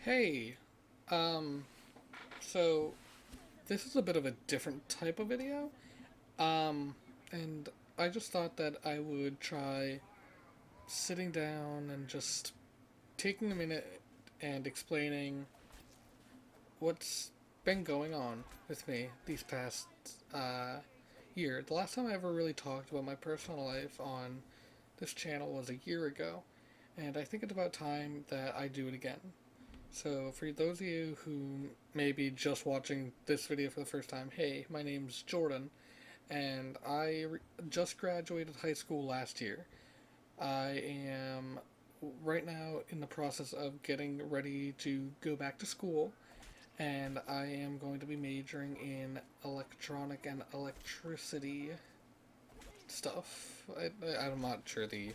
Hey, um, so this is a bit of a different type of video. Um, and I just thought that I would try sitting down and just taking a minute and explaining what's been going on with me these past uh, year. The last time I ever really talked about my personal life on this channel was a year ago, and I think it's about time that I do it again. So, for those of you who may be just watching this video for the first time, hey, my name's Jordan, and just graduated high school last year. I am right now in the process of getting ready to go back to school, and I am going to be majoring in electronic and electricity stuff. I'm not sure the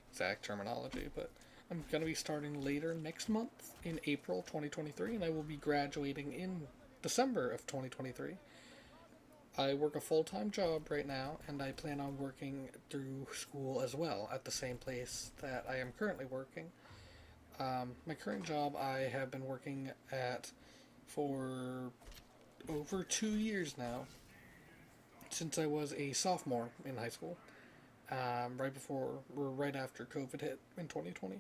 exact terminology, but I'm going to be starting later next month in April 2023, and I will be graduating in December of 2023. I work a full time job right now, and I plan on working through school as well at the same place that I am currently working. My current job I have been working at for over 2 years now, since I was a sophomore in high school, right after COVID hit in 2020.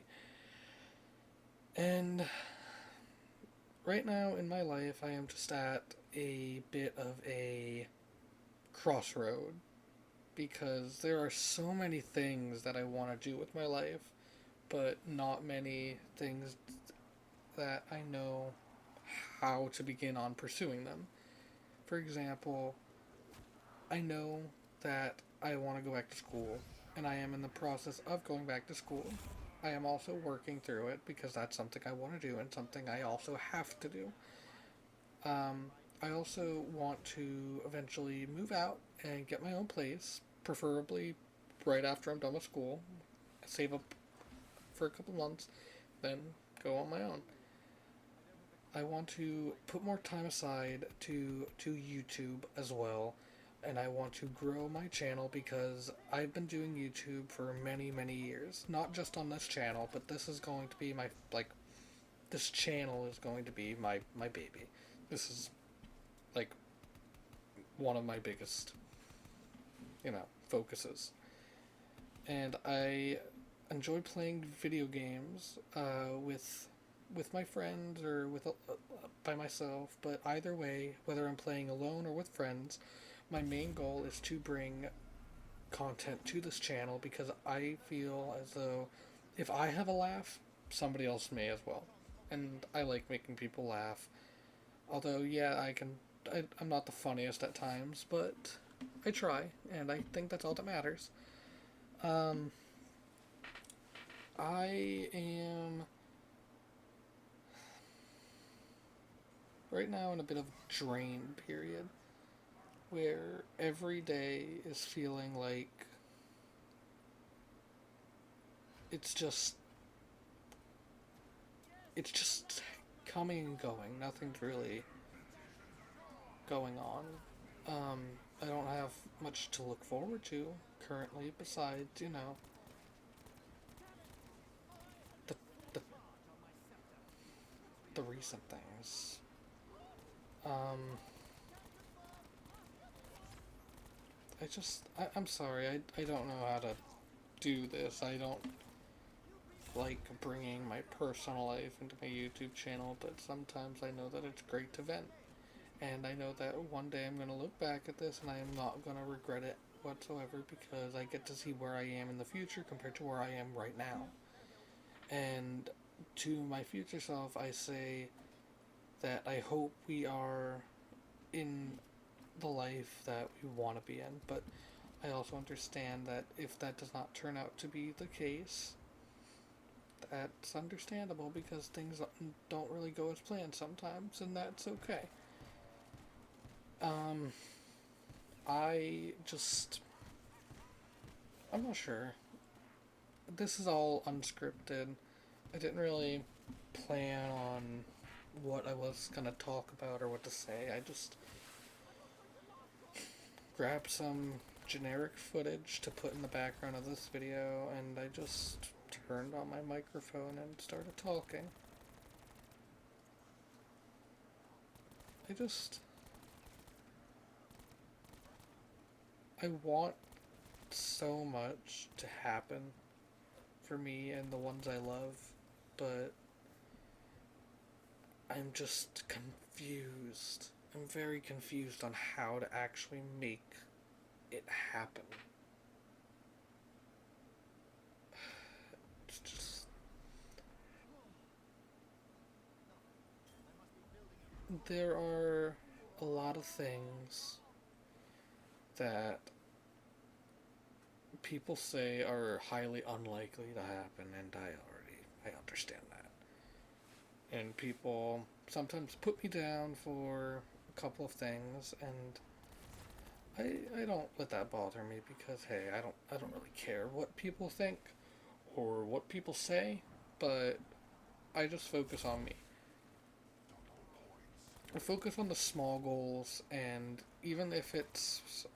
And right now in my life, I am just at a bit of a crossroad because there are so many things that I want to do with my life, but not many things that I know how to begin on pursuing them. For example, I know that I want to go back to school, and I am in the process of going back to school. I am also working through it because that's something I want to do and something I also have to do. Um, I also want to eventually move out and get my own place, preferably right after I'm done with school. Save up for a couple months, then go on my own. I want to put more time aside to YouTube as well, and I want to grow my channel because I've been doing YouTube for many years. Not just on this channel, but this is going to be this channel is going to be my baby. This is like one of my biggest, focuses. And I enjoy playing video games with my friends or by myself. But either way, whether I'm playing alone or with friends, my main goal is to bring content to this channel because I feel as though if I have a laugh, somebody else may as well. And I like making people laugh. Although, yeah, I'm not the funniest at times, but I try, and I think that's all that matters. Um, I am right now in a bit of drain period where every day is feeling like it's just it's just coming and going. Nothing's really going on. Um, I don't have much to look forward to currently besides, the the, the recent things. Um, I'm sorry, I don't know how to do this. I don't like bringing my personal life into my YouTube channel, but sometimes I know that it's great to vent. And I know that one day I'm going to look back at this and I am not going to regret it whatsoever because I get to see where I am in the future compared to where I am right now. And to my future self, I say that I hope we are in the life that we want to be in, but I also understand that if that does not turn out to be the case, that's understandable because things don't really go as planned sometimes, and that's okay. Um, I just. I'm not sure. This is all unscripted. I didn't really plan on what I was gonna talk about or what to say. I just grabbed some generic footage to put in the background of this video and I just turned on my microphone and started talking. I just I want so much to happen for me and the ones I love, but I'm just confused. I'm very confused on how to actually make it happen. It's just there are a lot of things that people say are highly unlikely to happen, and I understand that. And people sometimes put me down for a couple of things, and I don't let that bother me because hey, I don't really care what people think or what people say, but I just focus on me. I focus on the small goals, and even if it's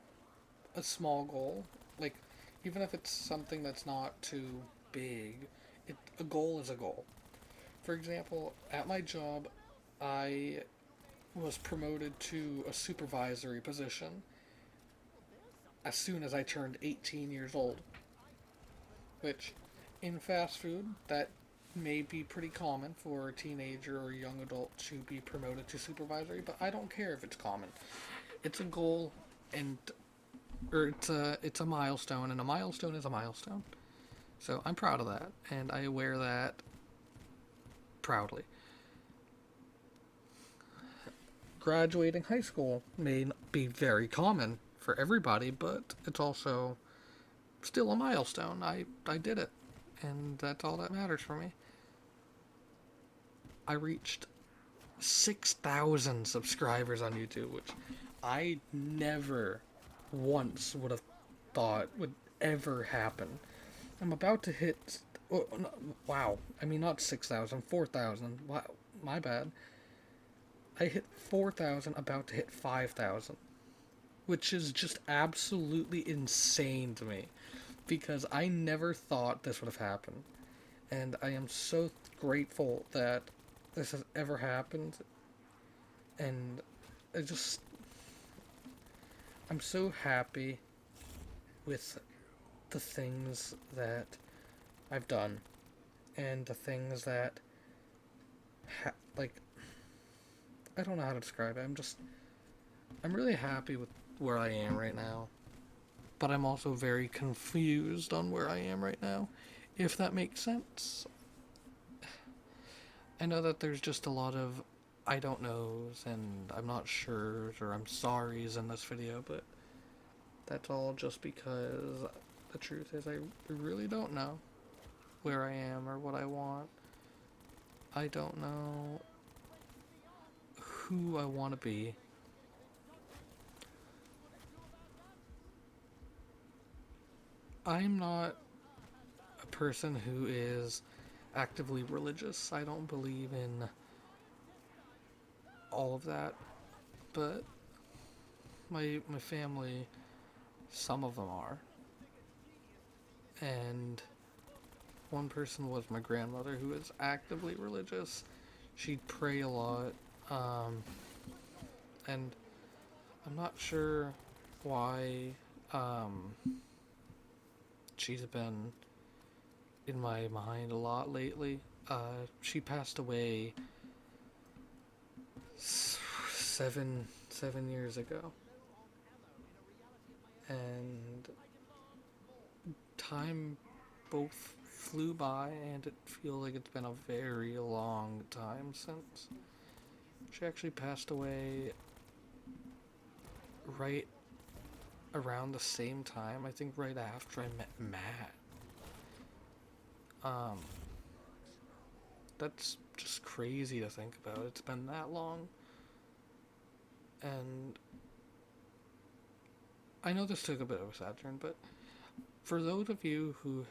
a small goal, like even if it's something that's not too big, a goal is a goal. For example, at my job, I was promoted to a supervisory position as soon as I turned 18 years old, which in fast food, that may be pretty common for a teenager or a young adult to be promoted to supervisory, but I don't care if it's common. It's a goal, and or it's a milestone, and a milestone is a milestone. So I'm proud of that, and I wear that proudly. Graduating high school may not be very common for everybody, but it's also still a milestone. I did it, and that's all that matters for me. I reached 6,000 subscribers on YouTube, which I never once would have thought would ever happen. I'm about to hit. Oh, no, wow. I mean, not 6,000, 4,000. Wow, my bad. I hit 4,000, about to hit 5,000, which is just absolutely insane to me because I never thought this would have happened. And I am so grateful that this has ever happened. And I just, I'm so happy with the things that I've done and the things that, like, I don't know how to describe it. I'm really happy with where I am right now, but I'm also very confused on where I am right now, if that makes sense. I know that there's just a lot of I don't knows and I'm not sure or I'm sorry's in this video, but that's all just because the truth is I really don't know where I am or what I want. I don't know who I want to be. I'm not a person who is actively religious. I don't believe in all of that, but my family, some of them are. And one person was my grandmother who is actively religious. She'd pray a lot. Um, and I'm not sure why she's been in my mind a lot lately. She passed away 7 years ago, and time both flew by, and it feels like it's been a very long time since she actually passed away. Right around the same time, I think right after I met Matt. Um, that's just crazy to think about. It's been that long, and I know this took a bit of a sad turn, but for those of you who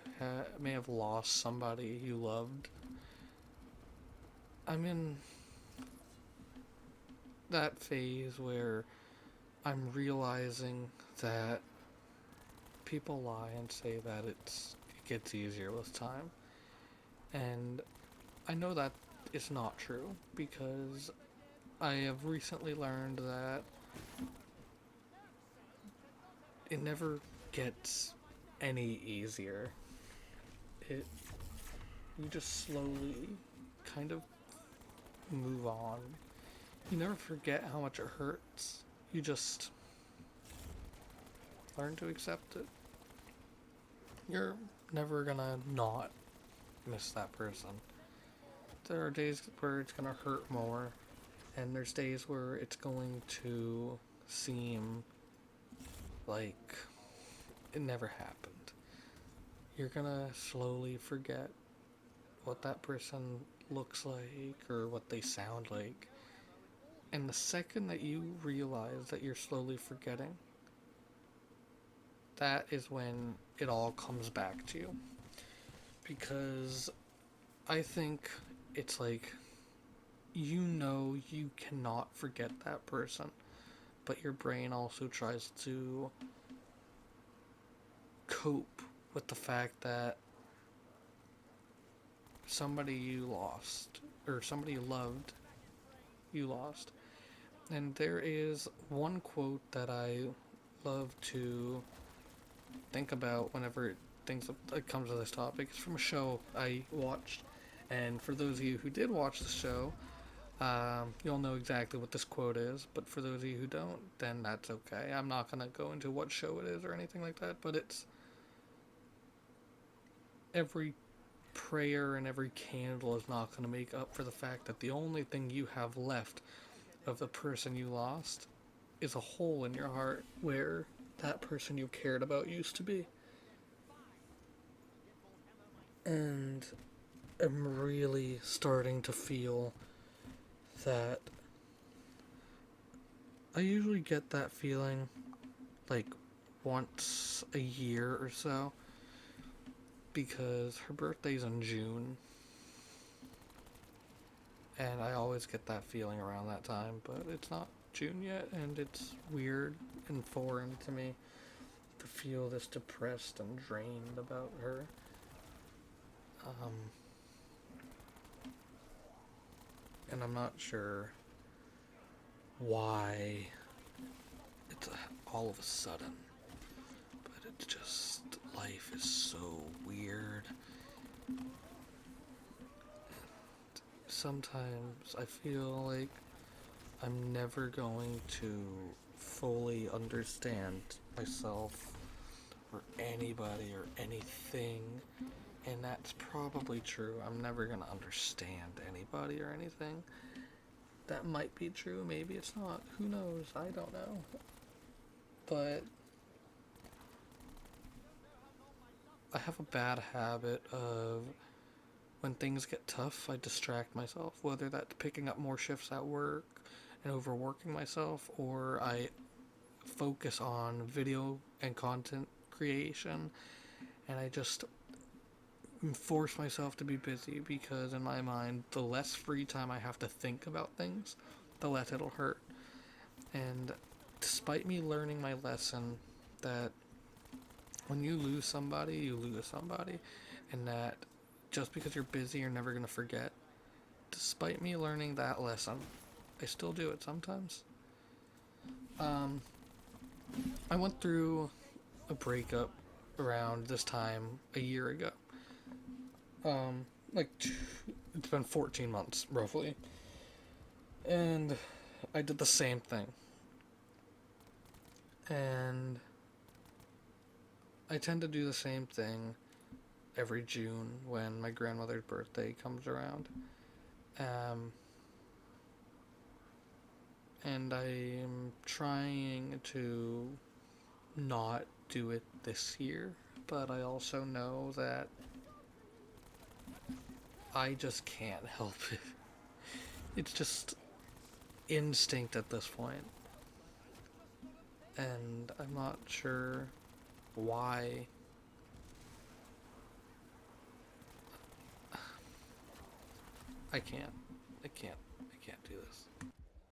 may have lost somebody you loved, I'm in that phase where I'm realizing that people lie and say that it gets easier with time. And I know that it's not true because I have recently learned that it never gets any easier. It You just slowly kind of move on. You never forget how much it hurts. You just learn to accept it. You're never gonna not miss that person. There are days where it's gonna hurt more, and there's days where it's going to seem like it never happened. You're gonna slowly forget what that person looks like or what they sound like. And the second that you realize that you're slowly forgetting, that is when it all comes back to you. Because I think it's like, you cannot forget that person, but your brain also tries to cope with the fact that somebody you lost, or somebody you loved, you lost. And there is one quote that I love to think about whenever it comes to this topic. It's from a show I watched, and for those of you who did watch the show, you'll know exactly what this quote is. But for those of you who don't, then that's okay. I'm not gonna go into what show it is or anything like that. But it's every prayer and every candle is not gonna make up for the fact that the only thing you have left of the person you lost is a hole in your heart where that person you cared about used to be. And I'm really starting to feel that I usually get that feeling like once a year or so, because her birthday's in June, and I always get that feeling around that time, but it's not June yet, and it's weird and foreign to me to feel this depressed and drained about her. Um, and I'm not sure why it's all of a sudden, but it's just, life is so weird. Sometimes I feel like I'm never going to fully understand myself or anybody or anything, and that's probably true. I'm never gonna understand anybody or anything. That might be true, maybe it's not. Who knows? I don't know. But I have a bad habit of, when things get tough, I distract myself, whether that's picking up more shifts at work and overworking myself, or I focus on video and content creation, and I just force myself to be busy, because in my mind, the less free time I have to think about things, the less it'll hurt. And despite me learning my lesson that when you lose somebody, you lose somebody, and that just because you're busy, you're never going to forget, despite me learning that lesson, I still do it sometimes. Um, I went through a breakup around this time a year ago. Like, it's been 14 months, roughly. And I did the same thing. And I tend to do the same thing every June when my grandmother's birthday comes around. Um, and I'm trying to not do it this year, but I also know that I just can't help it. It's just instinct at this point. And I'm not sure why. I can't. I can't do this.